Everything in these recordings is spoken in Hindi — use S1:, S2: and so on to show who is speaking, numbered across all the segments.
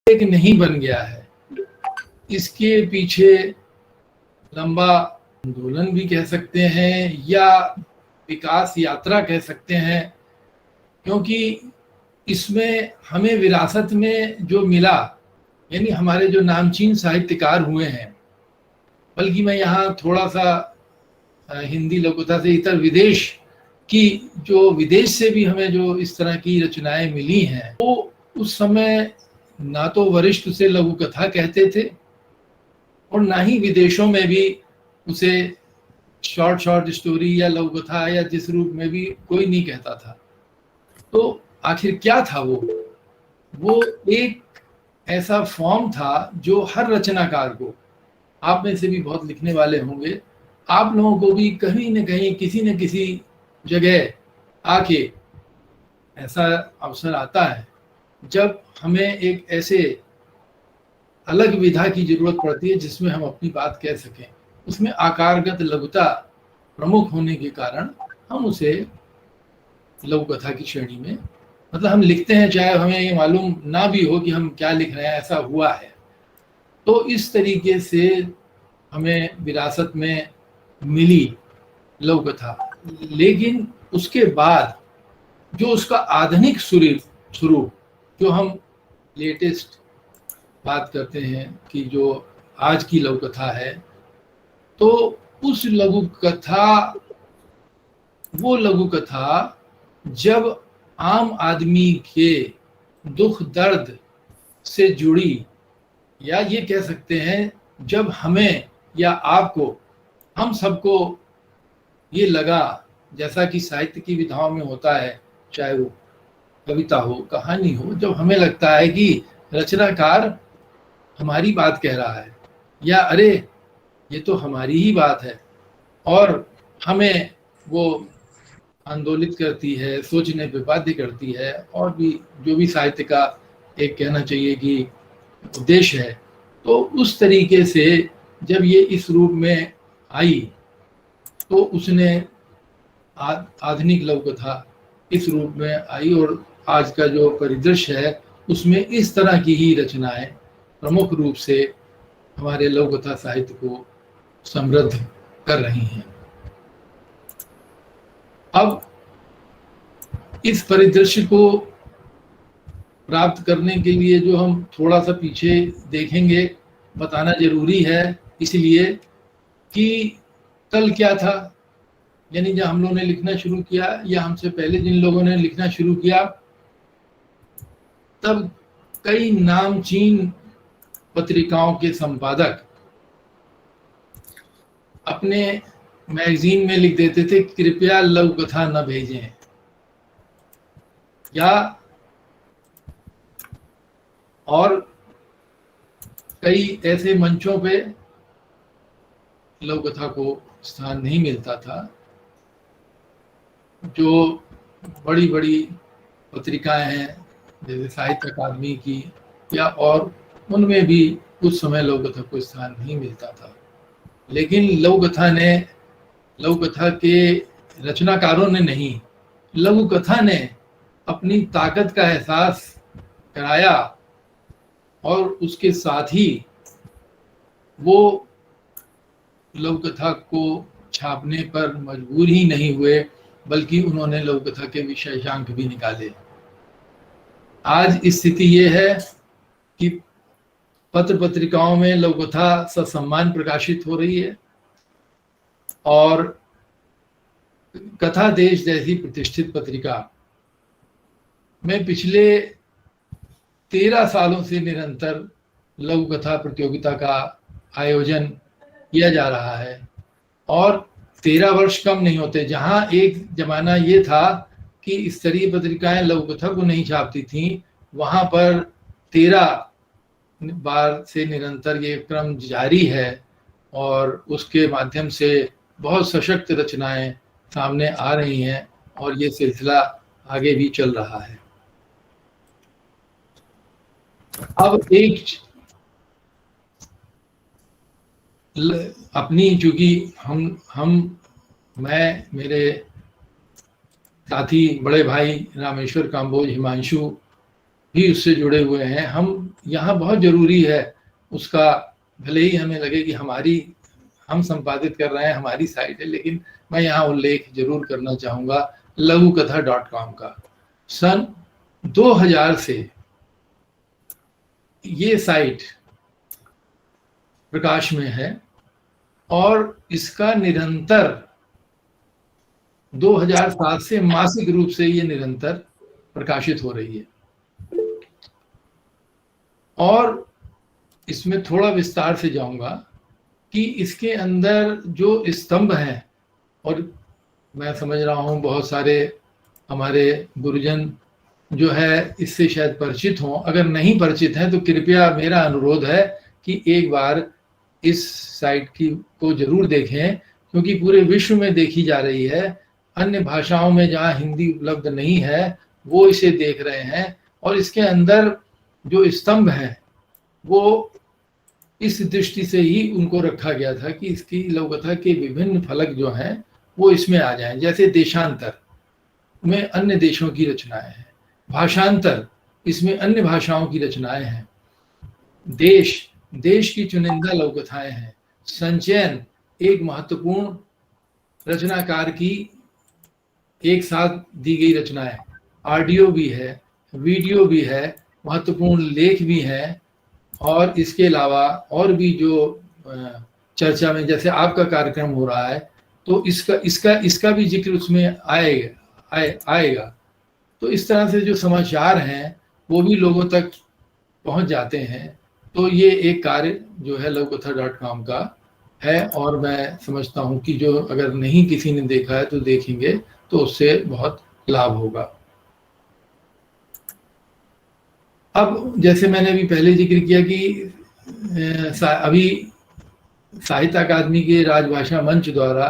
S1: एक नहीं बन गया है। इसके पीछे लंबा आंदोलन भी कह सकते हैं या विकास यात्रा कह सकते हैं, क्योंकि इसमें हमें विरासत में जो मिला, यानी हमारे जो नामचीन साहित्यकार हुए हैं, बल्कि मैं यहाँ थोड़ा सा हिंदी लघुकथा से इतर विदेश की, जो विदेश से भी हमें जो इस तरह की रचनाएं मिली हैं, वो उस समय ना तो वरिष्ठ उसे लघुकथा कहते थे और ना ही विदेशों में भी उसे शॉर्ट स्टोरी या लघुकथा या जिस रूप में भी कोई नहीं कहता था। तो आखिर क्या था वो एक ऐसा फॉर्म था जो हर रचनाकार को, आप में से भी बहुत लिखने वाले होंगे, आप लोगों को भी कहीं न कहीं किसी न किसी जगह आके ऐसा अवसर आता है जब हमें एक ऐसे अलग विधा की जरूरत पड़ती है जिसमें हम अपनी बात कह सकें। उसमें आकारगत लघुता प्रमुख होने के कारण हम उसे लघुकथा की श्रेणी में, मतलब हम लिखते हैं चाहे हमें ये मालूम ना भी हो कि हम क्या लिख रहे हैं, ऐसा हुआ है। तो इस तरीके से हमें विरासत में मिली लघुकथा। लेकिन उसके बाद जो उसका आधुनिक स्वरूप, जो हम लेटेस्ट बात करते हैं कि जो आज की लघुकथा है, तो उस वो लघुकथा जब आम आदमी के दुख दर्द से जुड़ी, या ये कह सकते हैं जब हमें या आपको, हम सबको ये लगा, जैसा कि साहित्य की विधाओं में होता है, चाहे वो कविता हो, कहानी हो, जब हमें लगता है कि रचनाकार हमारी बात कह रहा है, या अरे ये तो हमारी ही बात है, और हमें वो आंदोलित करती है, सोचने पे बाध्य करती है, और भी जो भी साहित्य का एक कहना चाहिए कि उद्देश्य है। तो उस तरीके से जब ये इस रूप में आई, तो उसने आधुनिक लघुकथा इस रूप में आई, और आज का जो परिदृश्य है उसमें इस तरह की ही रचनाएं प्रमुख रूप से हमारे लघुकथा साहित्य को समृद्ध कर रही हैं। अब इस परिदृश्य को प्राप्त करने के लिए जो हम थोड़ा सा पीछे देखेंगे, बताना जरूरी है, इसलिए कि कल क्या था, यानी जब हम लोगों ने लिखना शुरू किया या हमसे पहले जिन लोगों ने लिखना शुरू किया, तब कई नामचीन पत्रिकाओं के संपादक अपने मैगजीन में लिख देते थे, कृपया लघुकथा न भेजें, या और कई ऐसे मंचों पे लघुकथा को स्थान नहीं मिलता था। जो बड़ी बड़ी पत्रिकाएं हैं जैसे साहित्य अकादमी की या और, उनमें भी उस समय लघुकथा को स्थान नहीं मिलता था। लेकिन लघुकथा के रचनाकारों ने नहीं, लघुकथा ने अपनी ताकत का एहसास कराया, और उसके साथ ही वो लघुकथा को छापने पर मजबूर ही नहीं हुए, बल्कि उन्होंने लघुकथा के विशेषांक भी निकाले। आज स्थिति ये है कि पत्र पत्रिकाओं में लघुकथा ससम्मान प्रकाशित हो रही है, और कथा देश जैसी प्रतिष्ठित पत्रिका में पिछले 13 सालों से निरंतर लघुकथा प्रतियोगिता का आयोजन किया जा रहा है, और 13 वर्ष कम नहीं होते। जहां एक जमाना ये था कि स्तरीय पत्रिकाएं लघुकथा को नहीं छापती थीं, वहां पर 13 बार से निरंतर ये क्रम जारी है, और उसके माध्यम से बहुत सशक्त रचनाएं सामने आ रही हैं, और ये सिलसिला आगे भी चल रहा है। अब एक अपनी, चूंकि मैं, मेरे साथी बड़े भाई रामेश्वर काम्बोज, हिमांशु भी उससे जुड़े हुए हैं, हम यहाँ बहुत जरूरी है उसका, भले ही हमें लगे कि हम संपादित कर रहे हैं, हमारी साइट है, लेकिन मैं यहाँ उल्लेख जरूर करना चाहूँगा लघुकथा.com का। सन 2000 से ये साइट प्रकाश में है और इसका निरंतर 2007 से मासिक रूप से ये निरंतर प्रकाशित हो रही है। और इसमें थोड़ा विस्तार से जाऊंगा कि इसके अंदर जो स्तंभ हैं, और मैं समझ रहा हूँ बहुत सारे हमारे गुरुजन जो है इससे शायद परिचित हों, अगर नहीं परिचित हैं तो कृपया मेरा अनुरोध है कि एक बार इस साइट को जरूर देखें, क्योंकि पूरे विश्व में देखी जा रही है। अन्य भाषाओं में जहाँ हिंदी उपलब्ध नहीं है वो इसे देख रहे हैं, और इसके अंदर जो स्तंभ हैं वो इस दृष्टि से ही उनको रखा गया था कि इसकी लघुकथा के विभिन्न फलक जो हैं वो इसमें आ जाएं। जैसे देशांतर में अन्य देशों की रचनाएं हैं, भाषांतर इसमें अन्य भाषाओं की रचनाएं हैं, देश की चुनिंदा लघुकथाएं हैं, संचयन एक महत्वपूर्ण रचनाकार की एक साथ दी गई रचनाएं, ऑडियो भी है, वीडियो भी है, महत्वपूर्ण लेख भी हैं, और इसके अलावा और भी जो चर्चा में जैसे आपका कार्यक्रम हो रहा है तो इसका भी जिक्र उसमें आएगा। तो इस तरह से जो समाचार हैं वो भी लोगों तक पहुंच जाते हैं। तो ये एक कार्य जो है लघुकथा.com का है, और मैं समझता हूं कि जो अगर नहीं किसी ने देखा है तो देखेंगे तो उससे बहुत लाभ होगा। अब जैसे मैंने अभी पहले जिक्र किया कि अभी साहित्य अकादमी के राजभाषा मंच द्वारा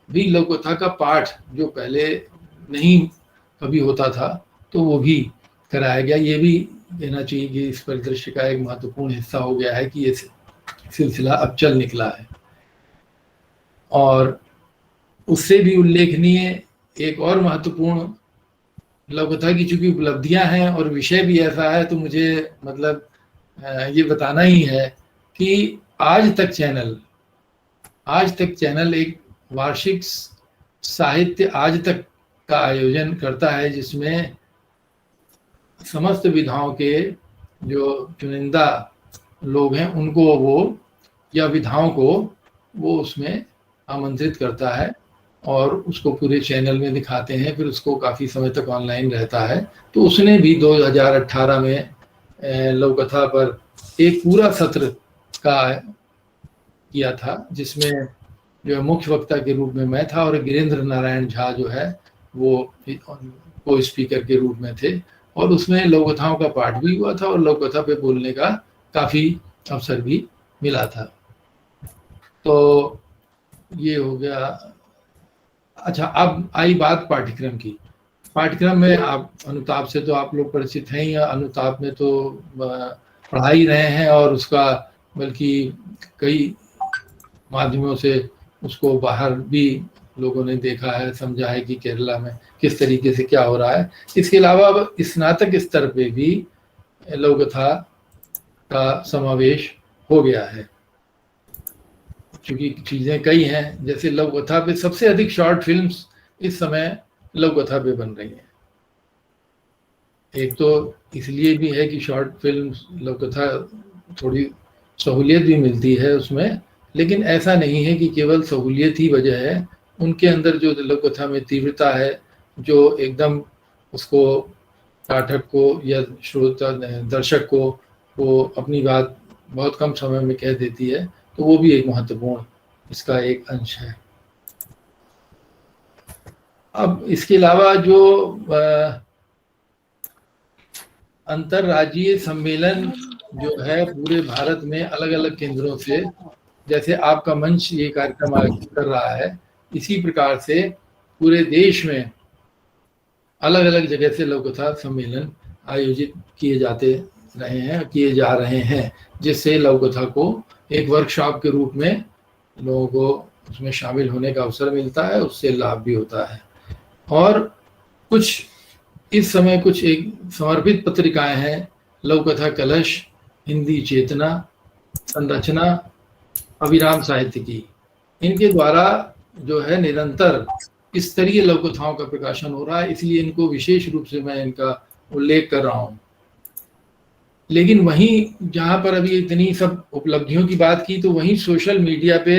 S1: भी लघुकथा का पाठ जो पहले नहीं कभी होता था तो वो भी कराया गया। ये भी कहना चाहिए कि इस परिदृश्य का एक महत्वपूर्ण हिस्सा हो गया है कि ये सिलसिला अब चल निकला है। और उससे भी उल्लेखनीय एक और महत्वपूर्ण लघुकथा की चूंकि उपलब्धियां हैं और विषय भी ऐसा है, तो मुझे मतलब ये बताना ही है कि आज तक चैनल एक वार्षिक साहित्य आज तक का आयोजन करता है, जिसमें समस्त विधाओं के जो चुनिंदा लोग हैं उनको वो या विधाओं को वो उसमें आमंत्रित करता है और उसको पूरे चैनल में दिखाते हैं, फिर उसको काफ़ी समय तक ऑनलाइन रहता है। तो उसने भी 2018 में लघुकथा पर एक पूरा सत्र का किया था, जिसमें जो मुख्य वक्ता के रूप में मैं था और गिरीन्द्र नारायण झा जो है वो को स्पीकर के रूप में थे, और उसमें लघुकथाओं का पाठ भी हुआ था और लघुकथा पे बोलने का काफ़ी अवसर भी मिला था। तो ये हो गया। अच्छा, अब आई बात पाठ्यक्रम की। पाठ्यक्रम में आप अनुताप से तो आप लोग परिचित हैं, या अनुताप में तो पढ़ा ही रहे हैं, और उसका बल्कि कई माध्यमों से उसको बाहर भी लोगों ने देखा है, समझा है कि केरला में किस तरीके से क्या हो रहा है। इसके अलावा अब स्नातक स्तर पे भी लघुकथा का समावेश हो गया है, क्योंकि चीज़ें कई हैं। जैसे लघुकथा पे सबसे अधिक शॉर्ट फिल्म्स इस समय लघुकथा पे बन रही हैं। एक तो इसलिए भी है कि शॉर्ट फिल्म्स लघुकथा थोड़ी सहूलियत भी मिलती है उसमें, लेकिन ऐसा नहीं है कि केवल सहूलियत ही वजह है। उनके अंदर जो लघुकथा में तीव्रता है, जो एकदम उसको पाठक को या श्रोता दर्शक को वो अपनी बात बहुत कम समय में कह देती है, तो वो भी एक महत्वपूर्ण इसका एक अंश है। अब इसके अलावा जो अंतर्राज्यीय सम्मेलन जो है पूरे भारत में अलग अलग केंद्रों से, जैसे आपका मंच ये कार्यक्रम आयोजित कर रहा है, इसी प्रकार से पूरे देश में अलग अलग जगह से लघुकथा सम्मेलन आयोजित किए जा रहे हैं, जिससे लघुकथा को एक वर्कशॉप के रूप में लोगों को उसमें शामिल होने का अवसर मिलता है, उससे लाभ भी होता है। और कुछ इस समय कुछ एक समर्पित पत्रिकाएं हैं, लघुकथा कलश हिंदी चेतना, संरचना, अविराम साहित्य की, इनके द्वारा जो है निरंतर स्तरीय लघु कथाओं का प्रकाशन हो रहा है, इसलिए इनको विशेष रूप से मैं इनका उल्लेख कर रहा हूँ। लेकिन वहीं जहाँ पर अभी इतनी सब उपलब्धियों की बात की, तो वहीं सोशल मीडिया पे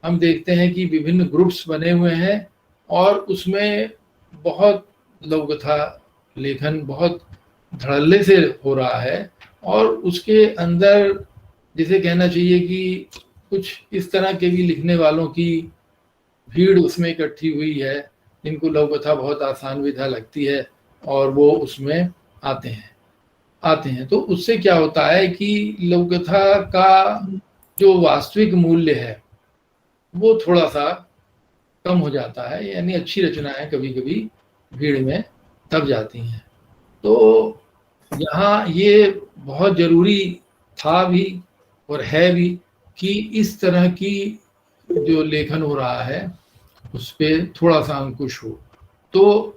S1: हम देखते हैं कि विभिन्न ग्रुप्स बने हुए हैं और उसमें बहुत लघु कथा लेखन बहुत धड़ल्ले से हो रहा है, और उसके अंदर जिसे कहना चाहिए कि कुछ इस तरह के भी लिखने वालों की भीड़ उसमें इकट्ठी हुई है जिनको लघु कथा बहुत आसान विधा लगती है और वो उसमें आते हैं। तो उससे क्या होता है कि लघु कथा का जो वास्तविक मूल्य है वो थोड़ा सा कम हो जाता है, यानी अच्छी रचनाएं कभी कभी भीड़ में दब जाती हैं। तो यहाँ ये बहुत जरूरी था भी और है भी कि इस तरह की जो लेखन हो रहा है उस पर थोड़ा सा अंकुश हो। तो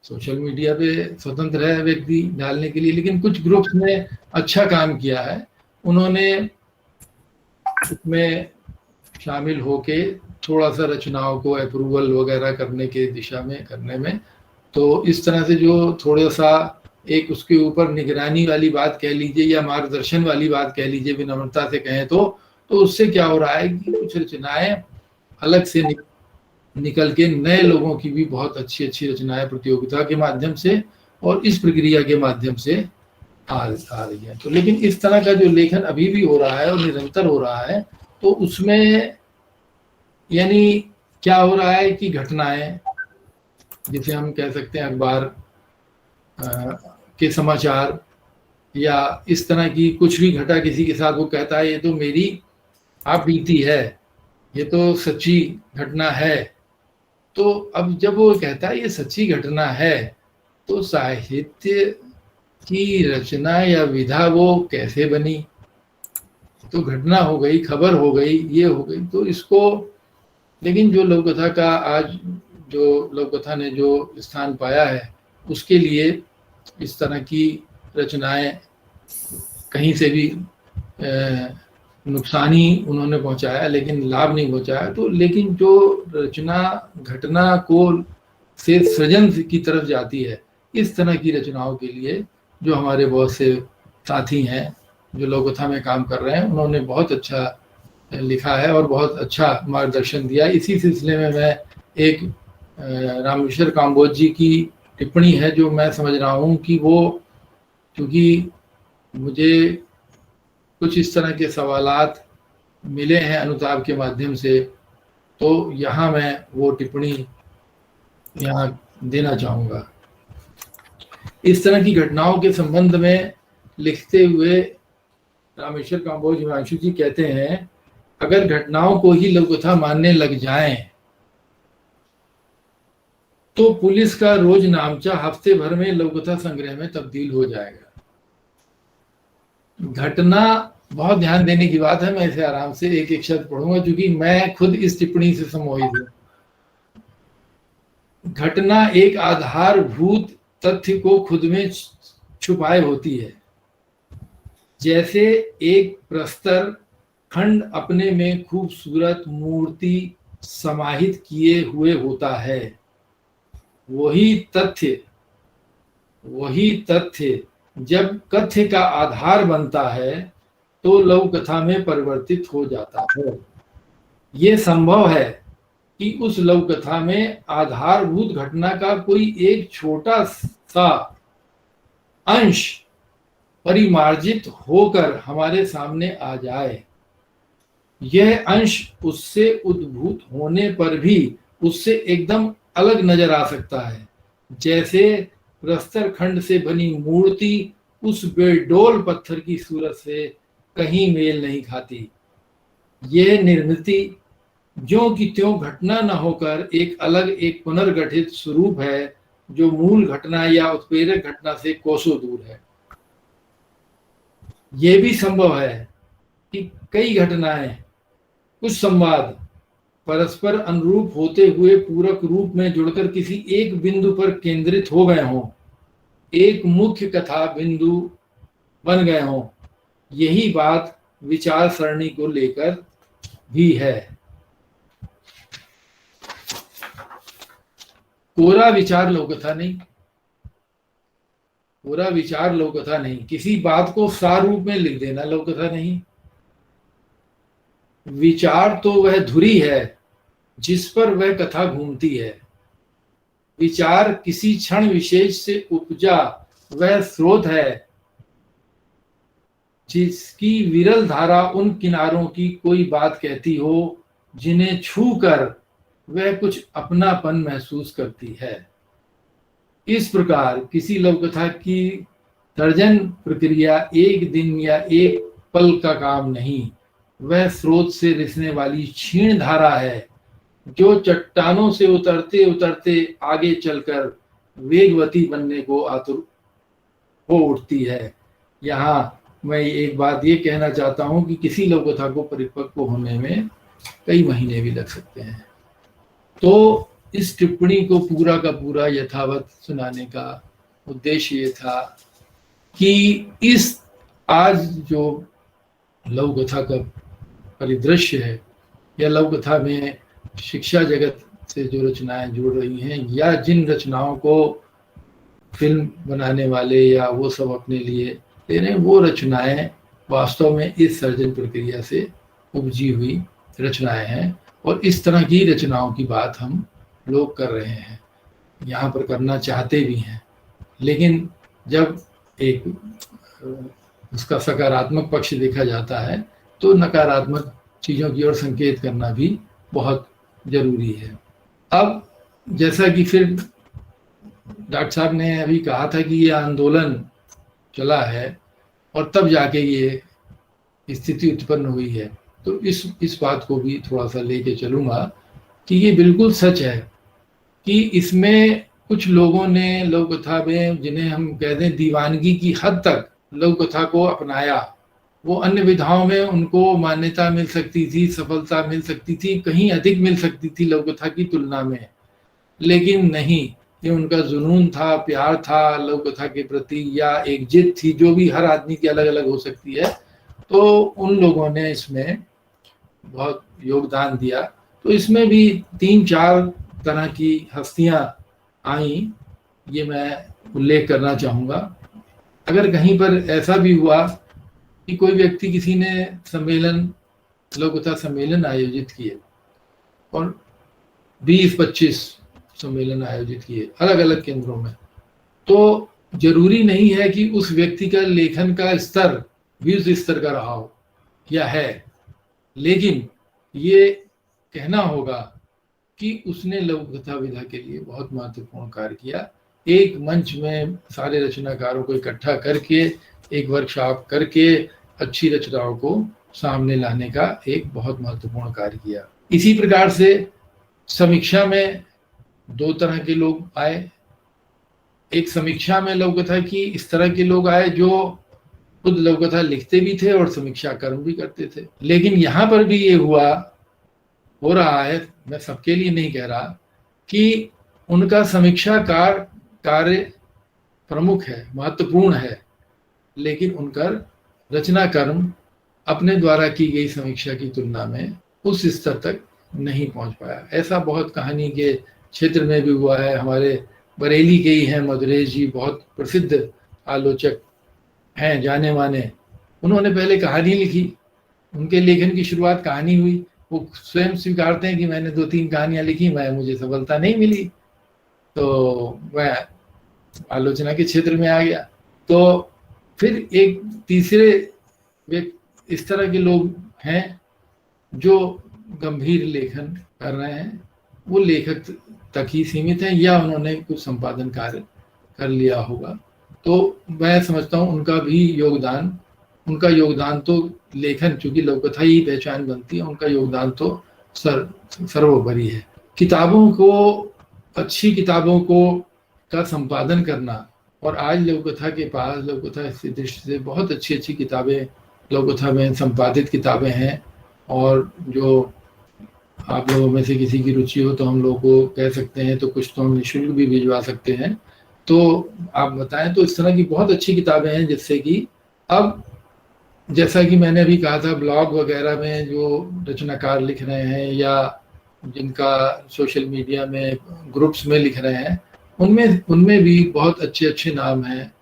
S1: सोशल मीडिया पे स्वतंत्र है व्यक्ति डालने के लिए, लेकिन कुछ ग्रुप्स ने अच्छा काम किया है, उन्होंने उसमें शामिल होके थोड़ा सा रचनाओं को अप्रूवल वगैरह करने के दिशा में करने में, तो इस तरह से जो थोड़ा सा एक उसके ऊपर निगरानी वाली बात कह लीजिए या मार्गदर्शन वाली बात कह लीजिए, विनम्रता से कहें तो उससे क्या हो रहा है कि कुछ रचनाएं अलग से निकल के नए लोगों की भी बहुत अच्छी अच्छी रचनाएं प्रतियोगिता के माध्यम से और इस प्रक्रिया के माध्यम से आ रही है। तो लेकिन इस तरह का जो लेखन अभी भी हो रहा है और निरंतर हो रहा है, तो उसमें यानी क्या हो रहा है कि घटनाएं, जिसे हम कह सकते हैं अखबार के समाचार या इस तरह की कुछ भी घटा किसी के साथ, वो कहता है ये तो मेरी आप बीती है, ये तो सच्ची घटना है। तो अब जब वो कहता है ये सच्ची घटना है, तो साहित्य की रचना या विधा वो कैसे बनी? तो घटना हो गई, खबर हो गई, ये हो गई, तो इसको, लेकिन जो लघु कथा का आज जो लघु कथा ने जो स्थान पाया है उसके लिए इस तरह की रचनाएं कहीं से भी नुकसान ही उन्होंने पहुंचाया, लेकिन लाभ नहीं पहुंचाया। तो लेकिन जो रचना घटना को से सृजन की तरफ जाती है, इस तरह की रचनाओं के लिए जो हमारे बहुत से साथी हैं जो लघु कथा में काम कर रहे हैं, उन्होंने बहुत अच्छा लिखा है और बहुत अच्छा मार्गदर्शन दिया। इसी सिलसिले में मैं एक रामेश्वर काम्बोज जी की टिप्पणी है जो मैं समझ रहा हूँ कि वो, क्योंकि मुझे कुछ इस तरह के सवालात मिले हैं अनुताप के माध्यम से, तो यहाँ मैं वो टिप्पणी यहाँ देना चाहूँगा। इस तरह की घटनाओं के संबंध में लिखते हुए रामेश्वर काम्बोज हिमांशु जी कहते हैं, अगर घटनाओं को ही लघु कथा मानने लग जाएं तो पुलिस का रोज नामचा हफ्ते भर में लघु कथा संग्रह में तब्दील हो जाएगा। घटना बहुत ध्यान देने की बात है, मैं इसे आराम से एक एक शब्द पढ़ूंगा क्योंकि मैं खुद इस टिप्पणी से सम्मोहित हूं। घटना एक आधारभूत तथ्य को खुद में छुपाए होती है, जैसे एक प्रस्तर खंड अपने में खूबसूरत मूर्ति समाहित किए हुए होता है। वही तथ्य जब कथ्य का आधार बनता है तो लघु कथा में परिवर्तित हो जाता है। ये संभव है कि उस लघु कथा में आधारभूत घटना का कोई एक छोटा सा अंश परिमार्जित होकर हमारे सामने आ जाए। यह अंश उससे उद्भूत होने पर भी उससे एकदम अलग नजर आ सकता है, जैसे प्रस्तर खंड से बनी मूर्ति उस बेडोल पत्थर की सूरत से कहीं मेल नहीं खाती। यह निर्मिति ज्यों की त्यों घटना न होकर एक अलग, एक पुनर्गठित स्वरूप है जो मूल घटना या उत्प्रेरक घटना से कोसों दूर है। यह भी संभव है कि कई घटनाएं, कुछ संवाद परस्पर अनुरूप होते हुए पूरक रूप में जुड़कर किसी एक बिंदु पर केंद्रित हो गए हों। एक मुख्य कथा बिंदु बन गए हों। यही बात विचार सरणी को लेकर भी है। कोरा विचार लोककथा नहीं, पूरा विचार लोककथा नहीं, किसी बात को सार रूप में लिख देना लोककथा नहीं। विचार तो वह धुरी है जिस पर वह कथा घूमती है। विचार किसी क्षण विशेष से उपजा वह स्रोत है जिसकी विरल धारा उन किनारों की कोई बात कहती हो जिन्हें छू कर वह कुछ अपनापन महसूस करती है। इस प्रकार किसी लोककथा की तर्जन प्रक्रिया एक दिन या एक पल का काम नहीं, वह स्रोत से रिसने वाली क्षीण धारा है जो चट्टानों से उतरते उतरते आगे चलकर वेगवती बनने को आतुर हो उठती है। यहाँ मैं एक बात ये कहना चाहता हूँ कि किसी लोककथा को परिपक्व होने में कई महीने भी लग सकते हैं। तो इस टिप्पणी को पूरा का पूरा यथावत सुनाने का उद्देश्य ये था कि इस आज जो लघुकथा का परिदृश्य है या लघुकथा में शिक्षा जगत से जो रचनाएं जुड़ रही हैं या जिन रचनाओं को फिल्म बनाने वाले या वो सब अपने लिए ले रहे हैं, वो रचनाएं वास्तव में इस सर्जन प्रक्रिया से उपजी हुई रचनाएं हैं। और इस तरह की रचनाओं की बात हम लोग कर रहे हैं, यहाँ पर करना चाहते भी हैं। लेकिन जब एक उसका सकारात्मक पक्ष देखा जाता है तो नकारात्मक चीज़ों की ओर संकेत करना भी बहुत जरूरी है। अब जैसा कि फिर डॉक्टर साहब ने अभी कहा था कि ये आंदोलन चला है और तब जाके ये स्थिति उत्पन्न हुई है, तो इस बात को भी थोड़ा सा लेके चलूँगा कि ये बिल्कुल सच है कि इसमें कुछ लोगों ने लोककथा में, जिन्हें हम कह दें दीवानगी की हद तक लोककथा को अपनाया। वो अन्य विधाओं में उनको मान्यता मिल सकती थी, सफलता मिल सकती थी, कहीं अधिक मिल सकती थी लोककथा की तुलना में, लेकिन नहीं, ये उनका जुनून था, प्यार था लोककथा के प्रति, या एक जिद थी, जो भी हर आदमी की अलग अलग हो सकती है। तो उन लोगों ने इसमें बहुत योगदान दिया। तो इसमें भी 3-4 तरह की हस्तियां आई, ये मैं उल्लेख करना चाहूँगा। अगर कहीं पर ऐसा भी हुआ कि कोई व्यक्ति, किसी ने सम्मेलन, लोककथा सम्मेलन आयोजित किए और 20-25 सम्मेलन आयोजित किए अलग अलग केंद्रों में, तो जरूरी नहीं है कि उस व्यक्ति का लेखन का स्तर भी उस स्तर का रहा हो या है, लेकिन ये कहना होगा कि उसने लोककथा विधा के लिए बहुत महत्वपूर्ण कार्य किया। एक मंच में सारे रचनाकारों को इकट्ठा करके, एक वर्कशॉप करके अच्छी रचनाओं को सामने लाने का एक बहुत महत्वपूर्ण कार्य किया। इसी प्रकार से समीक्षा में 2 तरह के लोग आए। एक समीक्षा में लोककथा की इस तरह के लोग आए जो खुद लोककथा लिखते भी थे और समीक्षा कर्म भी करते थे। लेकिन यहाँ पर भी ये हो रहा है, मैं सबके लिए नहीं कह रहा, कि उनका समीक्षाकार कार्य प्रमुख है, महत्वपूर्ण है, लेकिन उनका रचना कर्म अपने द्वारा की गई समीक्षा की तुलना में उस स्तर तक नहीं पहुंच पाया। ऐसा बहुत कहानी के क्षेत्र में भी हुआ है। हमारे बरेली के ही हैं मधुरेश जी, बहुत प्रसिद्ध आलोचक हैं, जाने माने। उन्होंने पहले कहानी लिखी, उनके लेखन की शुरुआत कहानी हुई। वो स्वयं स्वीकारते हैं कि मैंने 2-3 कहानियां लिखी, मुझे सफलता नहीं मिली, तो मैं आलोचना के क्षेत्र में आ गया। तो फिर एक तीसरे इस तरह के लोग हैं जो गंभीर लेखन कर रहे हैं, वो लेखक तक ही सीमित हैं या उन्होंने कुछ संपादन कार्य कर लिया होगा। तो मैं समझता हूँ उनका योगदान तो लेखन, चूंकि लोककथा ही पहचान बनती है, उनका योगदान तो सर्वोपरि है। किताबों को, अच्छी किताबों को का संपादन करना, और आज लोककथा के पास, लोककथा की दृष्टि से बहुत अच्छी अच्छी किताबें लोककथा में संपादित किताबें हैं, और जो आप लोगों में से किसी की रुचि हो तो हम लोग को कह सकते हैं, तो कुछ तो हम निःशुल्क भी भिजवा सकते हैं, तो आप बताएं। तो इस तरह की बहुत अच्छी किताबें हैं जिससे कि अब जैसा कि मैंने अभी कहा था, ब्लॉग वगैरह में जो रचनाकार लिख रहे हैं या जिनका सोशल मीडिया में ग्रुप्स में लिख रहे हैं, उनमें उनमें भी बहुत अच्छे अच्छे नाम हैं।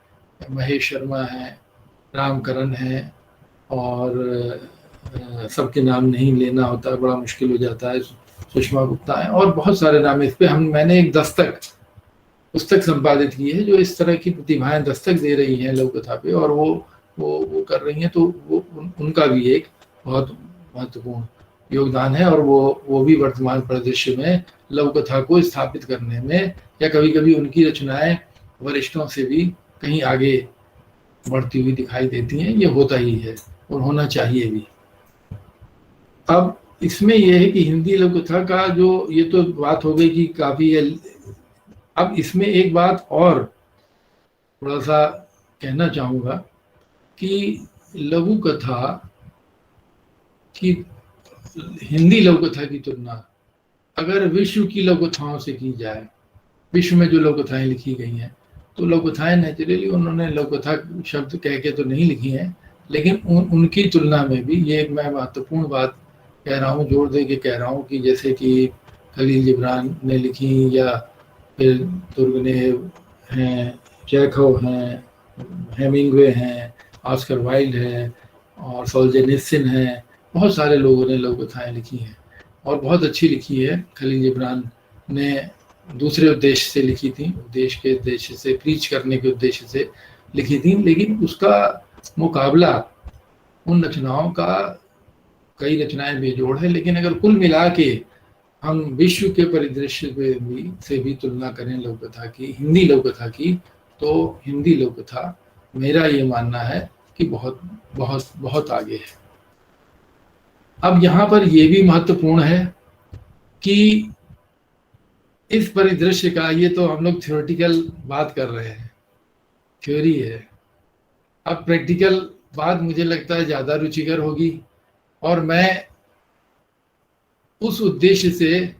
S1: महेश शर्मा हैं, रामकरण हैं, और सबके नाम नहीं लेना होता, बड़ा मुश्किल हो जाता है। सुषमा गुप्ता है और बहुत सारे नाम। इस पे मैंने एक पुस्तक संपादित की है जो इस तरह की प्रतिभाएं दस्तक दे रही हैं लघु कथा पे, और वो कर रही हैं, तो उनका भी एक बहुत महत्वपूर्ण योगदान है। और वो भी वर्तमान परिदृश्य में लघु कथा को स्थापित करने में, या कभी कभी उनकी रचनाएं वरिष्ठों से भी कहीं आगे बढ़ती हुई दिखाई देती हैं। ये होता ही है और होना चाहिए भी। अब इसमें यह है कि हिंदी लघु कथा का जो, ये तो बात हो गई कि काफी है। अब इसमें एक बात और थोड़ा सा कहना चाहूँगा कि लघु कथा की, हिंदी लघु कथा की तुलना अगर विश्व की लघु कथाओं से की जाए, विश्व में जो लघु कथाएं लिखी गई हैं, तो लघु कथाएं नेचुरली उन्होंने लघु कथा शब्द कह के तो नहीं लिखी हैं, लेकिन उनकी तुलना में भी ये मैं महत्वपूर्ण बात कह रहा हूँ, जोर दे के कह रहा हूँ कि जैसे कि खलील जिब्रान ने लिखी, या फिर तुर्गनेव हैं, चेखव हैं, हेमिंग्वे हैं, ऑस्कर वाइल्ड है, और सोल्जेनित्सिन है। बहुत सारे लोगों ने लघु कथाएं लिखी हैं और बहुत अच्छी लिखी है। खलील जिब्रान ने दूसरे उद्देश्य से लिखी थी, देश के उद्देश्य से, प्रीच करने के उद्देश्य से लिखी थी, लेकिन उसका मुकाबला उन रचनाओं का, कई रचनाएं बेजोड़ है, लेकिन अगर कुल मिला के हम विश्व के परिदृश्य से भी तुलना करें लघु कथा की, हिंदी लघु कथा की, तो हिंदी लघु कथा, मेरा ये मानना है कि बहुत बहुत बहुत आगे है। अब यहाँ पर यह भी महत्वपूर्ण है कि इस परिदृश्य का, ये तो हम लोग थ्योरेटिकल बात कर रहे हैं, थ्योरी है। अब प्रैक्टिकल बात मुझे लगता है ज़्यादा रुचिकर होगी, और मैं उस उद्देश्य से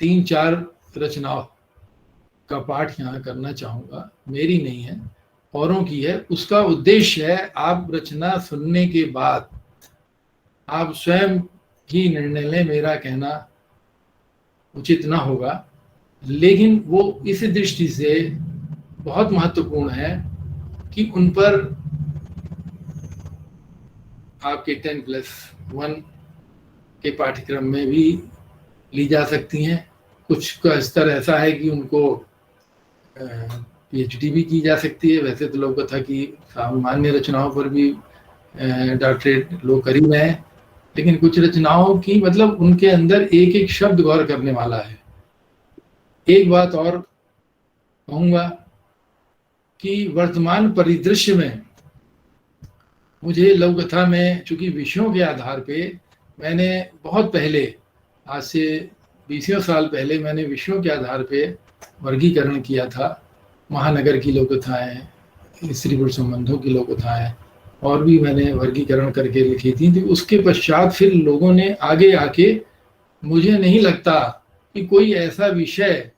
S1: 3-4 रचनाओं का पाठ यहाँ करना चाहूँगा। मेरी नहीं है, औरों की है। उसका उद्देश्य है, आप रचना सुनने के बाद आप स्वयं ही निर्णय लें, मेरा कहना उचित ना होगा, लेकिन वो इस दृष्टि से बहुत महत्वपूर्ण है कि उन पर आपके 10+1 के पाठ्यक्रम में भी ली जा सकती हैं। कुछ का स्तर ऐसा है कि उनको PhD भी की जा सकती है। वैसे तो लघु कथा की सामान्य रचनाओं पर भी डॉक्टरेट लोग कर ही रहे हैं, लेकिन कुछ रचनाओं की, मतलब उनके अंदर एक एक शब्द गौर करने वाला है। एक बात और कहूँगा कि वर्तमान परिदृश्य में मुझे लघु कथा में, चूंकि विषयों के आधार पे, मैंने बहुत पहले, आज से 20 साल पहले, मैंने विषयों के आधार पे वर्गीकरण किया था। महानगर की लघु कथाएं, स्त्री पुरुष संबंधों की लघु कथाएं, और भी मैंने वर्गीकरण करके लिखी थी। तो उसके पश्चात फिर लोगों ने आगे आके, मुझे नहीं लगता कि कोई ऐसा विषय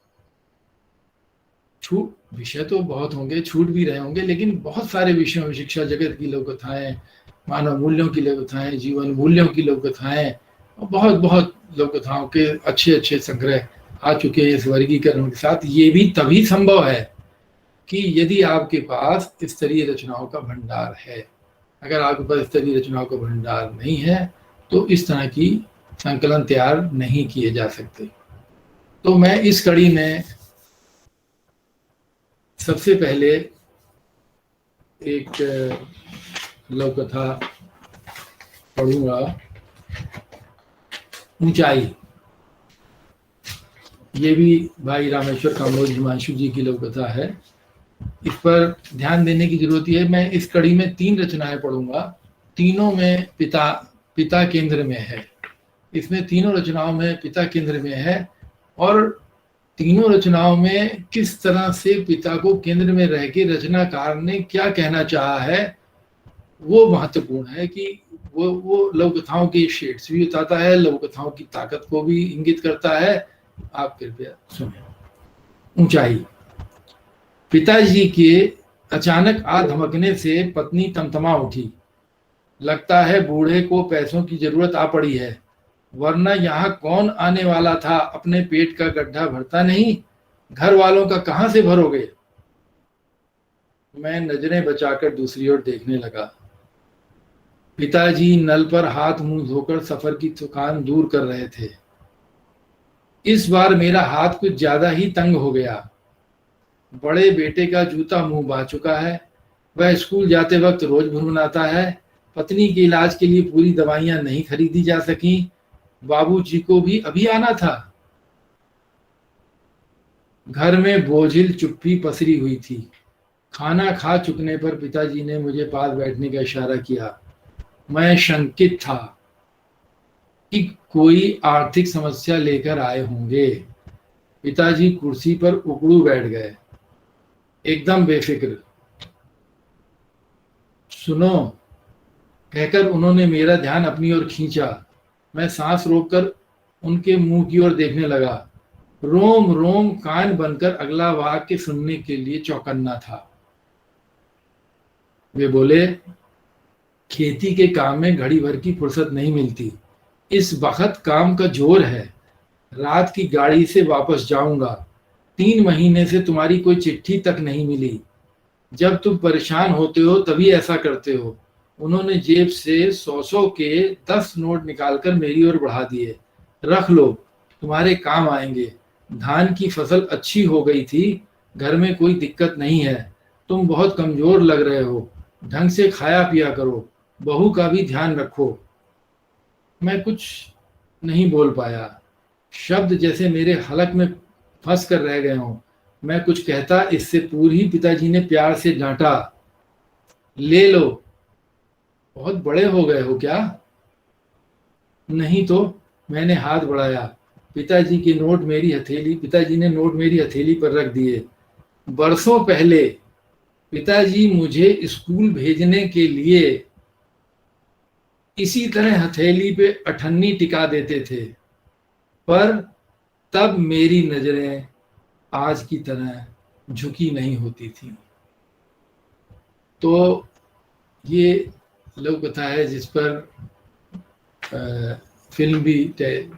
S1: विषय तो बहुत होंगे, छूट भी रहे होंगे, लेकिन बहुत सारे विषयों में, शिक्षा जगत की लघु कथाएं, मानव मूल्यों की लघु कथाएं, जीवन मूल्यों की लघु कथाएं, बहुत बहुत लघु कथाओं के अच्छे अच्छे संग्रह आ चुके हैं इस वर्गीकरण के साथ। ये भी तभी संभव है कि यदि आपके पास स्तरीय रचनाओं का भंडार है। अगर आपके पास स्तरीय रचनाओं का भंडार नहीं है तो इस तरह की संकलन तैयार नहीं किए जा सकते। तो मैं इस कड़ी में सबसे पहले एक लघु कथा पढ़ूंगा, ऊंचाई। ये भी भाई रामेश्वर कामोज हिमांशु जी की लघु कथा है। इस पर ध्यान देने की जरूरत है। मैं इस कड़ी में 3 रचनाएं पढ़ूंगा, तीनों में पिता केंद्र में है। इसमें तीनों रचनाओं में पिता केंद्र में है, और तीनों रचनाओं में किस तरह से पिता को केंद्र में रह के रचनाकार ने क्या कहना चाहा है, वो महत्वपूर्ण है। कि वो लघु कथाओं की शेड्स भी बताता है, लघु कथाओं की ताकत को भी इंगित करता है। आप कृपया सुने। ऊंचाई। पिताजी के अचानक आ धमकने से पत्नी तमतमा उठी। लगता है बूढ़े को पैसों की जरूरत आ पड़ी है, वरना यहाँ कौन आने वाला था। अपने पेट का गड्ढा भरता नहीं, घर वालों का कहाँ से भरोगे। मैं नजरें बचाकर दूसरी ओर देखने लगा। पिताजी नल पर हाथ मुंह धोकर सफर की थकान दूर कर रहे थे। इस बार मेरा हाथ कुछ ज्यादा ही तंग हो गया। बड़े बेटे का जूता मुंह बा चुका है, वह स्कूल जाते वक्त रोज भुनभुनाता है। पत्नी के इलाज के लिए पूरी दवाइयां नहीं खरीदी जा सकी। बाबूजी को भी अभी आना था। घर में बोझिल चुप्पी पसरी हुई थी। खाना खा चुकने पर पिताजी ने मुझे पास बैठने का इशारा किया। मैं शंकित था कि कोई आर्थिक समस्या लेकर आए होंगे। पिताजी कुर्सी पर उकड़ू बैठ गए, एकदम बेफिक्र। सुनो, कहकर उन्होंने मेरा ध्यान अपनी ओर खींचा। मैं सांस रोककर उनके मुंह की ओर देखने लगा। रोम रोम कान बनकर अगला वाक्य सुनने के लिए चौकन्ना था। वे बोले, खेती के काम में घड़ी भर की फुर्सत नहीं मिलती। इस वक्त काम का जोर है। रात की गाड़ी से वापस जाऊंगा। 3 महीने से तुम्हारी कोई चिट्ठी तक नहीं मिली। जब तुम परेशान होते हो तभी ऐसा करते हो। उन्होंने जेब से 100 के 10 नोट निकालकर मेरी ओर बढ़ा दिए। रख लो, तुम्हारे काम आएंगे। धान की फसल अच्छी हो गई थी, घर में कोई दिक्कत नहीं है। तुम बहुत कमजोर लग रहे हो, ढंग से खाया पिया करो, बहू का भी ध्यान रखो। मैं कुछ नहीं बोल पाया। शब्द जैसे मेरे हलक में फंस कर रह गए हों। मैं कुछ कहता इससे पूर्व ही पिताजी ने प्यार से डांटा, ले लो, बहुत बड़े हो गए हो क्या। नहीं तो, मैंने हाथ बढ़ाया। पिताजी ने नोट मेरी हथेली पर रख दिए। बरसों पहले पिताजी मुझे स्कूल भेजने के लिए इसी तरह हथेली पे अठन्नी टिका देते थे, पर तब मेरी नजरें आज की तरह झुकी नहीं होती थी। तो ये लघु कथा है जिस पर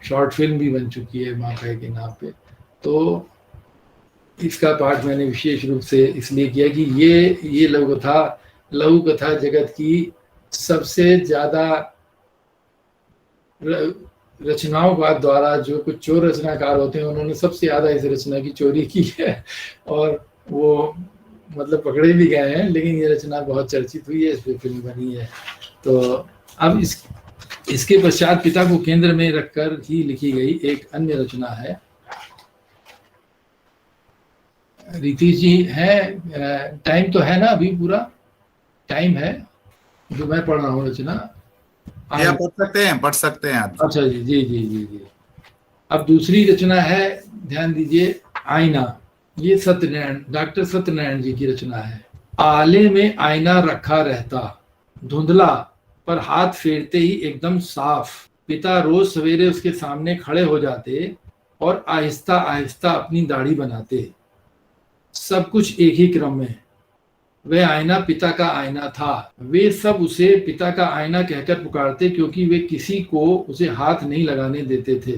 S1: शॉर्ट फिल्म भी बन चुकी है माफिया के नाम पे। तो इसका पाठ मैंने विशेष रूप से इसलिए किया कि ये लघु कथा जगत की सबसे ज्यादा रचनाओं का द्वारा, जो कुछ चोर रचनाकार होते हैं उन्होंने सबसे ज्यादा इस रचना की चोरी की है और वो मतलब पकड़े भी गए हैं, लेकिन ये रचना बहुत चर्चित हुई है, इस पर फिल्म बनी है। तो अब इसके पश्चात पिता को केंद्र में रखकर ही लिखी गई एक अन्य रचना है। रीति जी है, टाइम तो है ना, अभी पूरा टाइम है जो मैं पढ़ रहा हूँ रचना।
S2: आप पढ़ सकते हैं आप।
S1: अच्छा जी जी जी जी जी। अब दूसरी रचना है, ध्यान दीजिए, आईना। ये डॉक्टर सत्यनारायण जी की रचना है। आले में आईना रखा रहता, धुंधला पर हाथ फेरते ही एकदम साफ। पिता रोज सवेरे उसके सामने खड़े हो जाते और आहिस्ता आहिस्ता अपनी दाढ़ी बनाते, सब कुछ एक ही क्रम में। वह आईना पिता का आईना था। वे सब उसे पिता का आईना कहकर पुकारते क्योंकि वे किसी को उसे हाथ नहीं लगाने देते थे।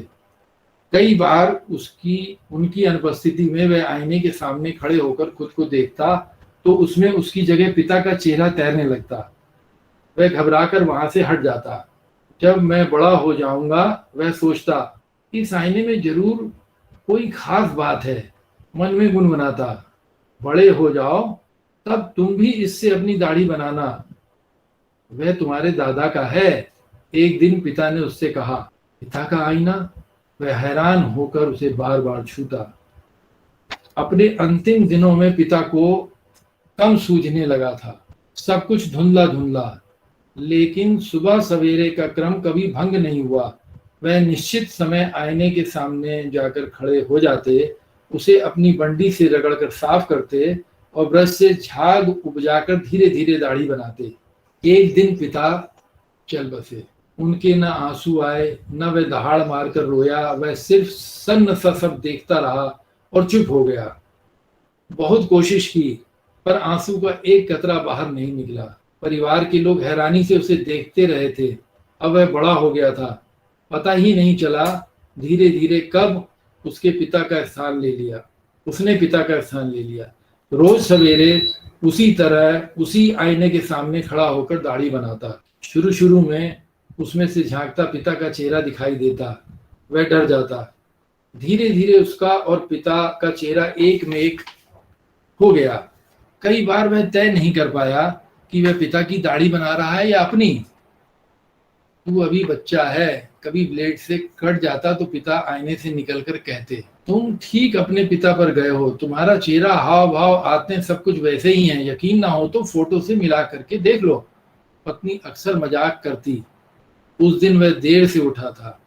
S1: कई बार उनकी अनुपस्थिति में वह आईने के सामने खड़े होकर खुद को देखता तो उसमें उसकी जगह पिता का चेहरा तैरने लगता। वह घबराकर वहां से हट जाता। जब मैं बड़ा हो जाऊंगा, वह सोचता, इस आईने में जरूर कोई खास बात है, मन में गुनगुनाता। बड़े हो जाओ तब तुम भी इससे अपनी दाढ़ी बनाना, वह तुम्हारे दादा का है। एक दिन पिता ने उससे कहा। पिता का आईना? वह हैरान होकर उसे बार बार छूता। अपने अंतिम दिनों में पिता को कम सूझने लगा था, सब कुछ धुंधला धुंधला, लेकिन सुबह सवेरे का क्रम कभी भंग नहीं हुआ। वह निश्चित समय आईने के सामने जाकर खड़े हो जाते, उसे अपनी बंडी से रगड़कर साफ करते और ब्रश से झाग उपजाकर धीरे धीरे दाढ़ी बनाते। एक दिन पिता चल बसे। उनके न आंसू आए, न वह दहाड़ मारकर रोया। वह सिर्फ सन्न सा सब देखता रहा और चुप हो गया। बहुत कोशिश की, पर आंसू का एक कतरा बाहर नहीं निकला। परिवार के लोग हैरानी से उसे देखते रहे थे। अब वह बड़ा हो गया था, पता ही नहीं चला धीरे धीरे कब उसके पिता का स्थान ले लिया उसने पिता का स्थान ले लिया। रोज सवेरे उसी तरह उसी आईने के सामने खड़ा होकर दाढ़ी बनाता। शुरू शुरू में उसमें से झांकता पिता का चेहरा दिखाई देता, वह डर जाता। धीरे धीरे उसका और पिता का चेहरा एक में एक हो गया। कई बार वह तय नहीं कर पाया कि वह पिता की दाढ़ी बना रहा है या अपनी। तू अभी बच्चा है। कभी ब्लेड से कट जाता तो पिता आईने से निकलकर कहते, तुम ठीक अपने पिता पर गए हो, तुम्हारा चेहरा, हाव भाव, आते सब कुछ वैसे ही हैं। यकीन ना हो तो फोटो से मिला करके देख लो। पत्नी अक्सर मजाक करती। उस दिन वह देर से उठा था।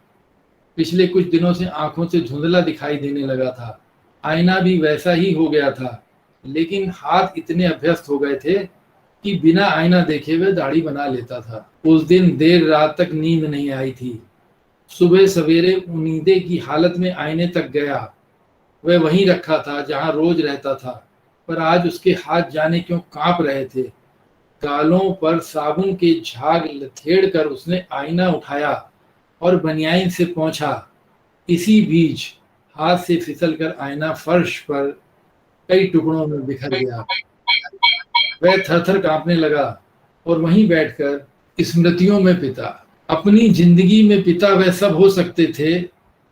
S1: पिछले कुछ दिनों से आंखों से धुंधला दिखाई देने लगा था। आईना भी वैसा ही हो गया था, लेकिन हाथ इतने अभ्यस्त हो गए थे कि बिना आईना देखे वह दाढ़ी बना लेता था। उस दिन देर रात तक नींद नहीं आई थी। सुबह सवेरे उम्मीदे की हालत में आईने तक गया। वह वहीं रखा था जहां रोज रहता था, पर आज उसके हाथ जाने क्यों कांप रहे थे। गालों पर साबुन के झाग लथेड़ कर उसने आईना उठाया और बनियाइन से पोंछा। इसी बीच हाथ से फिसलकर आईना फर्श पर कई टुकड़ों में बिखर गया। वह थरथर कांपने लगा और वहीं बैठकर स्मृतियों में पिता, अपनी जिंदगी में पिता वह सब हो सकते थे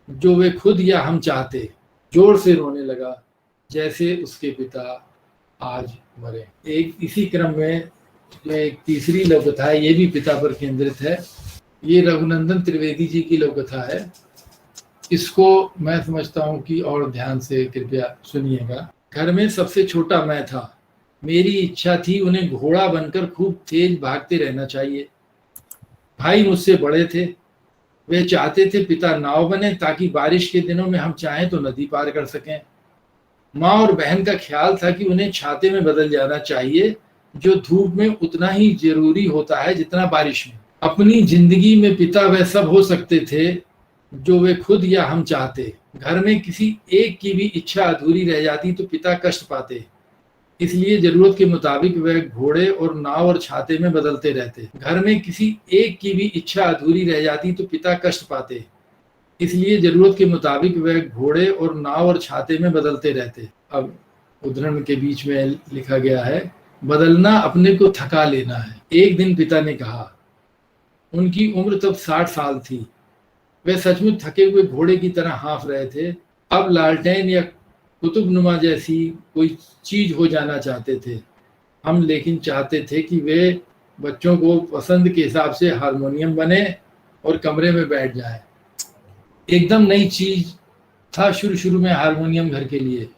S1: जो वे खुद या हम चाहते। जोर से रोने लगा जैसे उसके पिता आज मरे। एक इसी क्रम में जो एक तीसरी लघु कथा है, ये भी पिता पर केंद्रित है। ये रघुनंदन त्रिवेदी जी की लघु कथा है। इसको मैं समझता हूँ कि और ध्यान से कृपया सुनिएगा। घर में सबसे छोटा मैं था। मेरी इच्छा थी उन्हें घोड़ा बनकर खूब तेज भागते रहना चाहिए। भाई मुझसे बड़े थे। वे चाहते थे पिता नाव बने ताकि बारिश के दिनों में हम चाहें तो नदी पार कर सकें। माँ और बहन का ख्याल था कि उन्हें छाते में बदल जाना चाहिए, जो धूप में उतना ही जरूरी होता है जितना बारिश में। अपनी जिंदगी में पिता वह सब हो सकते थे जो वे खुद या हम चाहते। घर में किसी एक की भी इच्छा अधूरी रह जाती तो पिता कष्ट पाते। इसलिए जरूरत के मुताबिक वह घोड़े और नाव और छाते में बदलते रहते। घर में किसी एक की भी इच्छा अधूरी रह जाती तो पिता कष्ट पाते। इसलिए जरूरत के मुताबिक वह घोड़े और नाव और छाते में बदलते रहते। अब उद्धरण के बीच में लिखा गया है, बदलना अपने को थका लेना है। एक दिन पिता ने कहा, उनकी उम्र तब 60 साल थी। वे सचमुच थके हुए घोड़े की तरह हाँफ रहे थे। अब लालटेन या कुतुबनुमा जैसी कोई चीज हो जाना चाहते थे हम, लेकिन चाहते थे कि वे बच्चों को पसंद के हिसाब से हारमोनियम बने और कमरे में बैठ जाए। एकदम नई चीज था शुरू शुरू में हारमोनियम घर के लिए।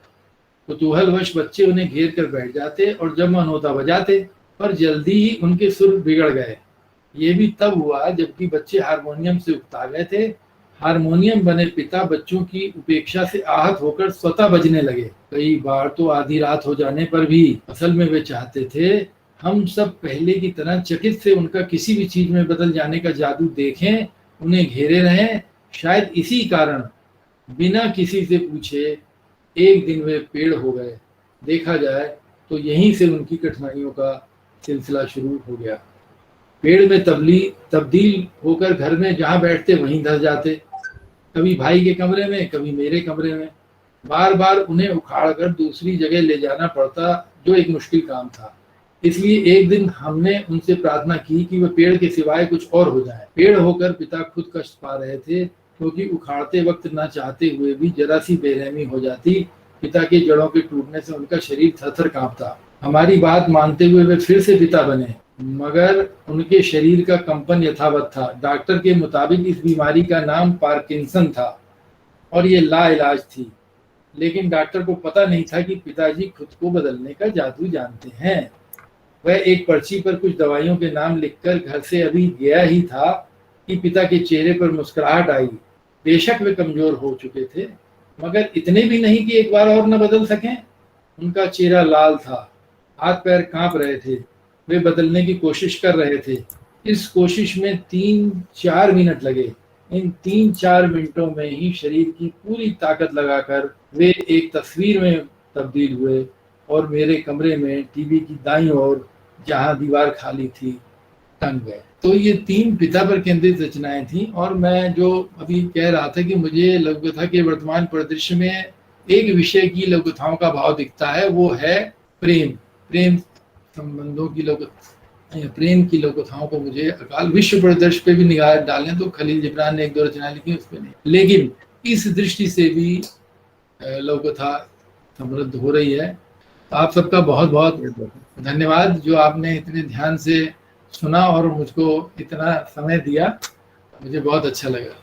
S1: कुतूहलवश बच्चे उन्हें घेर कर बैठ जाते और जब मन होता बजाते, पर जल्दी ही उनके सुर बिगड़ गए। ये भी तब हुआ जबकि बच्चे हारमोनियम से उकता गए थे। हारमोनियम बने पिता बच्चों की उपेक्षा से आहत होकर स्वतः बजने लगे। कई बार तो आधी रात हो जाने पर भी। असल में वे चाहते थे हम सब पहले की तरह चकित से उनका किसी भी चीज में बदल जाने का जादू देखें, उन्हें घेरे रहें। शायद इसी कारण बिना किसी से पूछे एक दिन वे पेड़ हो गए। देखा जाए तो यहीं से उनकी कठिनाइयों का सिलसिला शुरू हो गया। पेड़ में तब्दील होकर घर में जहाँ बैठते वहीं धस जाते। कभी भाई के कमरे में, कभी मेरे कमरे में। बार बार उन्हें उखाड़कर दूसरी जगह ले जाना पड़ता, जो एक मुश्किल काम था। इसलिए एक दिन हमने उनसे प्रार्थना की कि वे पेड़ के सिवाय कुछ और हो जाए। पेड़ होकर पिता खुद कष्ट पा रहे थे, क्योंकि उखाड़ते वक्त न चाहते हुए भी जरा सी बेरहमी हो जाती। पिता के जड़ों के टूटने से उनका शरीर थरथर कांपता। हमारी बात मानते हुए वे फिर से पिता बने, मगर उनके शरीर का कंपन यथावत था। डॉक्टर के मुताबिक इस बीमारी का नाम पार्किंसन था और ये लाइलाज थी। लेकिन डॉक्टर को पता नहीं था कि पिताजी खुद को बदलने का जादू जानते हैं। वह एक पर्ची पर कुछ दवाइयों के नाम लिखकर घर से अभी गया ही था कि पिता के चेहरे पर मुस्कुराहट आई। बेशक वे कमजोर हो चुके थे, मगर इतने भी नहीं कि एक बार और न बदल सकें। उनका चेहरा लाल था, हाथ पैर कांप रहे थे। वे बदलने की कोशिश कर रहे थे। इस कोशिश में 3-4 मिनट लगे। इन 3-4 मिनटों में ही शरीर की पूरी ताकत लगाकर वे एक तस्वीर में तब्दील हुए। और मेरे कमरे में टीवी की दाईं ओर जहाँ दीवार खाली थी टंग गए। तो ये 3 पिता पर केंद्रित रचनाएं थी। और मैं जो अभी कह रहा था कि मुझे लघु कथा के वर्तमान परिदृश्य में एक विषय की लघु कथाओं का भाव दिखता है, वो है प्रेम संबंधों की लघु, प्रेम की लघु कथाओं को मुझे अकाल विश्व परिदृश्य पे भी निगाह डालें तो खलील जिब्रान ने 1-2 रचनाएं लिखी, उस पर नहीं, लेकिन इस दृष्टि से भी लघु कथा समृद्ध हो रही है। आप सबका बहुत बहुत धन्यवाद जो आपने इतने ध्यान से सुना और मुझको इतना समय दिया, मुझे बहुत अच्छा लगा।